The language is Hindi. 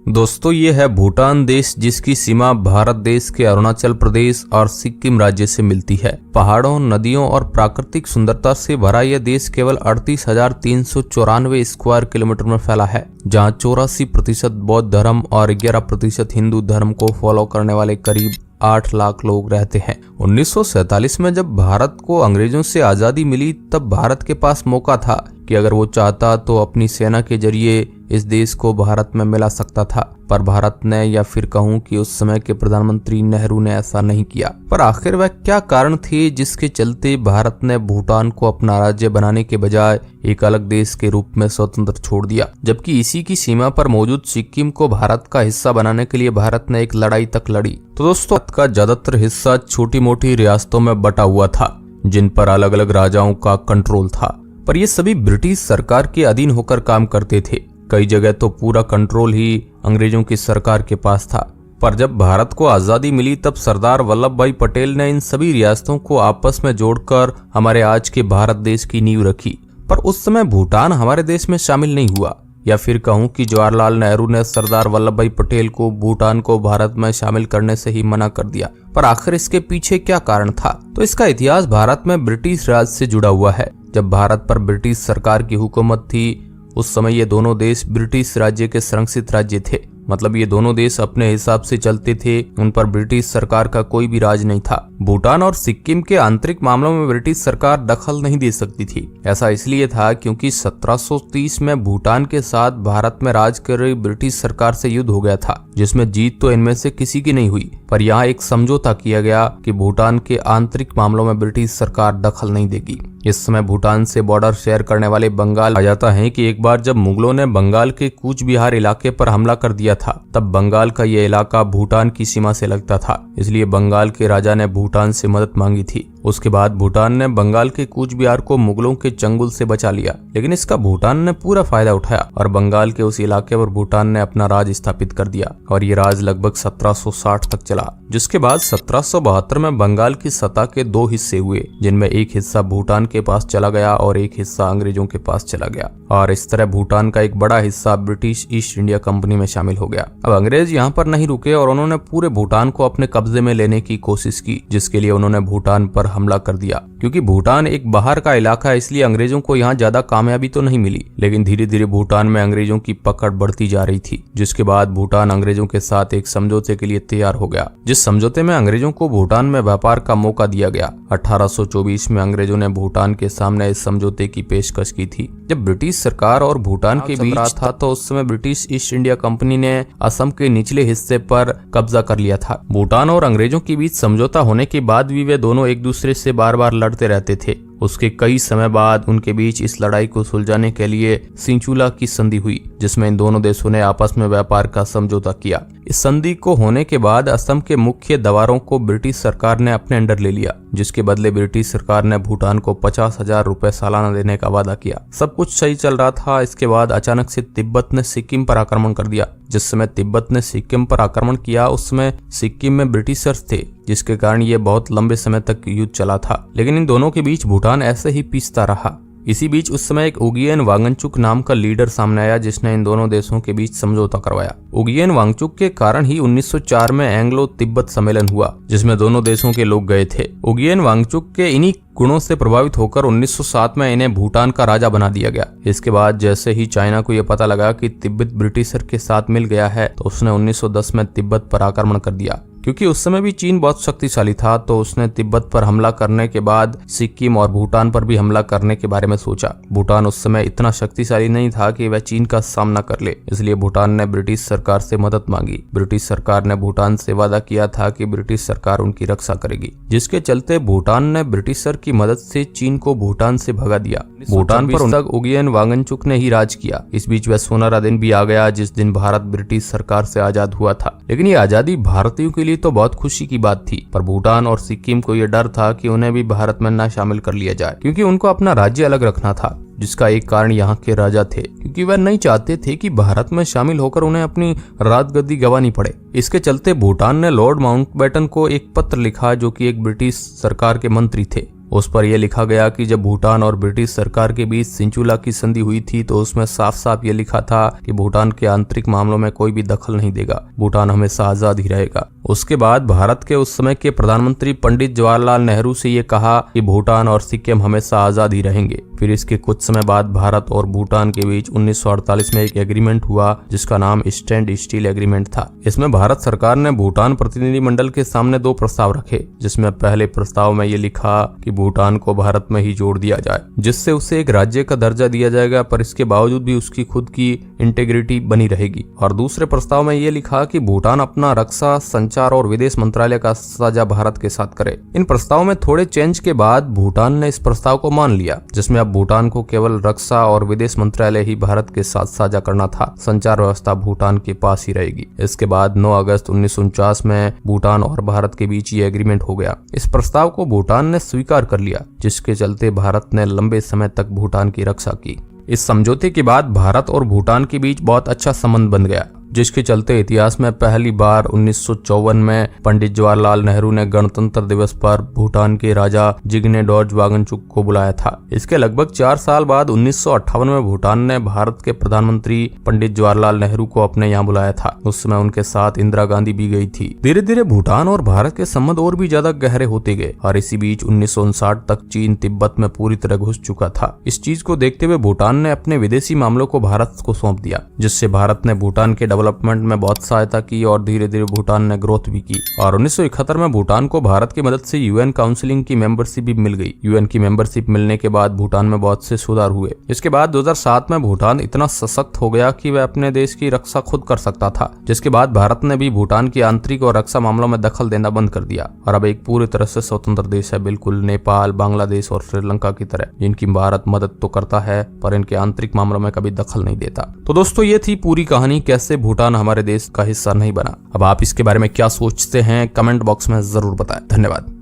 दोस्तों ये है भूटान देश, जिसकी सीमा भारत देश के अरुणाचल प्रदेश और सिक्किम राज्य से मिलती है। पहाड़ों, नदियों और प्राकृतिक सुंदरता से भरा यह देश केवल 38,394 स्क्वायर किलोमीटर में फैला है, जहां 84% बौद्ध धर्म और 11% हिंदू धर्म को फॉलो करने वाले करीब 8 लाख लोग रहते हैं। 1947 में जब भारत को अंग्रेजों से आजादी मिली, तब भारत के पास मौका था कि अगर वो चाहता तो अपनी सेना के जरिए इस देश को भारत में मिला सकता था, पर भारत ने, या फिर कहूं कि उस समय के प्रधानमंत्री नेहरू ने ऐसा नहीं किया। पर आखिर वह क्या कारण थे जिसके चलते भारत ने भूटान को अपना राज्य बनाने के बजाय एक अलग देश के रूप में स्वतंत्र छोड़ दिया, जबकि इसी की सीमा पर मौजूद सिक्किम को भारत का हिस्सा बनाने के लिए भारत ने एक लड़ाई तक लड़ी। तो दोस्तों, भारत का ज्यादातर हिस्सा छोटी मोटी रियासतों में बटा हुआ था, जिन पर अलग अलग राजाओं का कंट्रोल था, पर ये सभी ब्रिटिश सरकार के अधीन होकर काम करते थे। कई जगह तो पूरा कंट्रोल ही अंग्रेजों की सरकार के पास था। पर जब भारत को आजादी मिली, तब सरदार वल्लभ भाई पटेल ने इन सभी रियासतों को आपस में जोड़कर हमारे आज के भारत देश की नींव रखी। पर उस समय भूटान हमारे देश में शामिल नहीं हुआ, या फिर कहूं कि जवाहरलाल नेहरू ने सरदार वल्लभ भाई पटेल को भूटान को भारत में शामिल करने से ही मना कर दिया। पर आखिर इसके पीछे क्या कारण था? तो इसका इतिहास भारत में ब्रिटिश राज से जुड़ा हुआ है। जब भारत पर ब्रिटिश सरकार की हुकूमत थी, उस समय ये दोनों देश ब्रिटिश राज्य के संरक्षित राज्य थे। मतलब ये दोनों देश अपने हिसाब से चलते थे, उन पर ब्रिटिश सरकार का कोई भी राज नहीं था। भूटान और सिक्किम के आंतरिक मामलों में ब्रिटिश सरकार दखल नहीं दे सकती थी। ऐसा इसलिए था क्योंकि 1730 में भूटान के साथ भारत में राज कर रही ब्रिटिश सरकार से युद्ध हो गया था, जिसमें जीत तो इनमें से किसी की नहीं हुई। पर यहाँ एक समझौता किया गया कि भूटान के आंतरिक मामलों में ब्रिटिश सरकार दखल नहीं देगी। इस समय भूटान से बॉर्डर शेयर करने वाले बंगाल आ जाता है कि एक बार जब मुगलों ने बंगाल के कूच बिहार इलाके पर हमला कर दिया था, तब बंगाल का ये इलाका भूटान की सीमा से लगता था, इसलिए बंगाल के राजा ने भूटान से मदद मांगी थी। उसके बाद भूटान ने बंगाल के कूच बिहार को मुगलों के चंगुल से बचा लिया, लेकिन इसका भूटान ने पूरा फायदा उठाया और बंगाल के उस इलाके पर भूटान ने अपना राज स्थापित कर दिया, और ये राज लगभग 1760 तक चला। जिसके बाद 1772 में बंगाल की सतह के 2 हिस्से हुए, जिनमें एक हिस्सा भूटान के पास चला गया और एक हिस्सा अंग्रेजों के पास चला गया, और इस तरह भूटान का एक बड़ा हिस्सा ब्रिटिश ईस्ट इंडिया कंपनी में शामिल हो गया। अब अंग्रेज यहाँ पर नहीं रुके और उन्होंने पूरे भूटान को अपने कब्जे में लेने की कोशिश की, जिसके लिए उन्होंने भूटान पर हमला कर दिया। क्योंकि भूटान एक बाहर का इलाका है, इसलिए अंग्रेजों को यहाँ ज्यादा कामयाबी तो नहीं मिली, लेकिन धीरे धीरे भूटान में अंग्रेजों की पकड़ बढ़ती जा रही थी। जिसके बाद भूटान अंग्रेजों के साथ एक समझौते के लिए तैयार हो गया, जिस समझौते में अंग्रेजों को भूटान में व्यापार का मौका दिया गया। 1824 में अंग्रेजों ने भूटान के सामने इस समझौते की पेशकश की थी। जब ब्रिटिश सरकार और भूटान के बीच था, तो उस समय ब्रिटिश ईस्ट इंडिया कंपनी ने असम के निचले हिस्से पर कब्जा कर लिया था। भूटान और अंग्रेजों के बीच समझौता होने के बाद भी वे दोनों एक दूसरे से बार बार लड़ते रहते थे। उसके कई समय बाद उनके बीच इस लड़ाई को सुलझाने के लिए सिंचुला की संधि हुई, जिसमें इन दोनों देशों ने आपस में व्यापार का समझौता किया। इस संधि को होने के बाद असम के मुख्य दवारों को ब्रिटिश सरकार ने अपने अंडर ले लिया, जिसके बदले ब्रिटिश सरकार ने भूटान को 50,000 रुपए सालाना देने का वादा किया। सब कुछ सही चल रहा था। इसके बाद अचानक से तिब्बत ने सिक्किम पर आक्रमण कर दिया। जिस समय तिब्बत ने सिक्किम पर आक्रमण किया, उस समय सिक्किम में ब्रिटिशर्स थे, जिसके कारण ये बहुत लंबे समय तक युद्ध चला था। लेकिन इन दोनों के बीच भूटान ऐसे ही पिसता रहा। इसी बीच उस समय एक उगियन वांगचुक नाम का लीडर सामने आया, जिसने इन दोनों देशों के बीच समझौता करवाया। उगियन वांगचुक के कारण ही 1904 में एंग्लो तिब्बत सम्मेलन हुआ, जिसमें दोनों देशों के लोग गए थे। उगियन वांगचुक के इन्हीं गुणों से प्रभावित होकर 1907 में इन्हें भूटान का राजा बना दिया गया। इसके बाद जैसे ही चाइना को यह पता लगा कि तिब्बत ब्रिटिशर के साथ मिल गया है, तो उसने 1910 में तिब्बत पर आक्रमण कर दिया। क्योंकि उस समय भी चीन बहुत शक्तिशाली था, तो उसने तिब्बत पर हमला करने के बाद सिक्किम और भूटान पर भी हमला करने के बारे में सोचा। भूटान उस समय इतना शक्तिशाली नहीं था कि वह चीन का सामना कर ले, इसलिए भूटान ने ब्रिटिश सरकार से मदद मांगी। ब्रिटिश सरकार ने भूटान से वादा किया था कि ब्रिटिश सरकार उनकी रक्षा करेगी, जिसके चलते भूटान ने ब्रिटिशर की मदद से चीन को भूटान से भगा दिया। भूटान पर उन तक उगियन वांगचुक ने ही राज किया। इस बीच वह सुनहरा दिन भी आ गया, जिस दिन भारत ब्रिटिश सरकार से आजाद हुआ था। लेकिन ये आजादी भारतीयों के लिए तो बहुत खुशी की बात थी, पर भूटान और सिक्किम को यह डर था कि उन्हें भी भारत में न शामिल कर लिया जाए, क्योंकि उनको अपना राज्य अलग रखना था। जिसका एक कारण यहाँ के राजा थे, क्योंकि वह नहीं चाहते थे कि भारत में शामिल होकर उन्हें अपनी राजगद्दी गंवानी पड़े। इसके चलते भूटान ने लॉर्ड माउंटबेटन को एक पत्र लिखा, जो कि एक ब्रिटिश सरकार के मंत्री थे। उस पर यह लिखा गया कि जब भूटान और ब्रिटिश सरकार के बीच सिंचुला की संधि हुई थी तो उसमें साफ साफ ये लिखा था कि भूटान के आंतरिक मामलों में कोई भी दखल नहीं देगा, भूटान हमेशा आजाद ही रहेगा। उसके बाद भारत के उस समय के प्रधानमंत्री पंडित जवाहरलाल नेहरू से ये कहा कि भूटान और सिक्किम हमेशा आजाद ही रहेंगे। फिर इसके कुछ समय बाद भारत और भूटान के बीच 1948 में एक एग्रीमेंट हुआ जिसका नाम स्टैंड स्टील एग्रीमेंट था। इसमें भारत सरकार ने भूटान प्रतिनिधिमंडल के सामने 2 प्रस्ताव रखे, जिसमें पहले प्रस्ताव में ये लिखा कि भूटान को भारत में ही जोड़ दिया जाए, जिससे उसे एक राज्य का दर्जा दिया जाएगा, पर इसके बावजूद भी उसकी खुद की इंटीग्रिटी बनी रहेगी। और दूसरे प्रस्ताव में ये लिखा कि भूटान अपना रक्षा, संचार और विदेश मंत्रालय का साझा भारत के साथ करे। इन प्रस्ताव में थोड़े चेंज के बाद भूटान ने इस प्रस्ताव को मान लिया, जिसमें अब भूटान को केवल रक्षा और विदेश मंत्रालय ही भारत के साथ साझा करना था, संचार व्यवस्था भूटान के पास ही रहेगी। इसके बाद 9 अगस्त 1949 में भूटान और भारत के बीच ये एग्रीमेंट हो गया। इस प्रस्ताव को भूटान ने स्वीकार कर लिया, जिसके चलते भारत ने लंबे समय तक भूटान की रक्षा की। इस समझौते के बाद भारत और भूटान के बीच बहुत अच्छा संबंध बन गया, जिसके चलते इतिहास में पहली बार 1954 में पंडित जवाहरलाल नेहरू ने गणतंत्र दिवस पर भूटान के राजा जिग्मे डोर्जे वांगचुक को बुलाया था। इसके लगभग 4 साल बाद 1958 में भूटान ने भारत के प्रधानमंत्री पंडित जवाहरलाल नेहरू को अपने यहाँ बुलाया था। उस समय उनके साथ इंदिरा गांधी भी गई थी। धीरे धीरे भूटान और भारत के संबंध और भी ज्यादा गहरे होते गए और इसी बीच 1959 तक चीन तिब्बत में पूरी तरह घुस चुका था। इस चीज को देखते हुए भूटान ने अपने विदेशी मामलों को भारत को सौंप दिया, जिससे भारत ने भूटान के डेवलपमेंट में बहुत सहायता की और धीरे धीरे भूटान ने ग्रोथ भी की। और 1971 में भूटान को भारत की मदद से यूएन काउंसिलिंग की मेंबरशिप भी मिल गई। यूएन की मेंबरशिप मिलने के बाद भूटान में बहुत से सुधार हुए। इसके बाद 2007 में भूटान इतना सशक्त हो गया कि वह अपने देश की रक्षा खुद कर सकता था, जिसके बाद भारत ने भी भूटान की आंतरिक और रक्षा मामलों में दखल देना बंद कर दिया और अब एक पूरी तरह से स्वतंत्र देश है, बिल्कुल नेपाल, बांग्लादेश और श्रीलंका की तरह, जिनकी भारत मदद तो करता है पर इनके आंतरिक मामलों में कभी दखल नहीं देता। तो दोस्तों, ये थी पूरी कहानी कैसे भूटान हमारे देश का हिस्सा नहीं बना। अब आप इसके बारे में क्या सोचते हैं कमेंट बॉक्स में जरूर बताएं। धन्यवाद।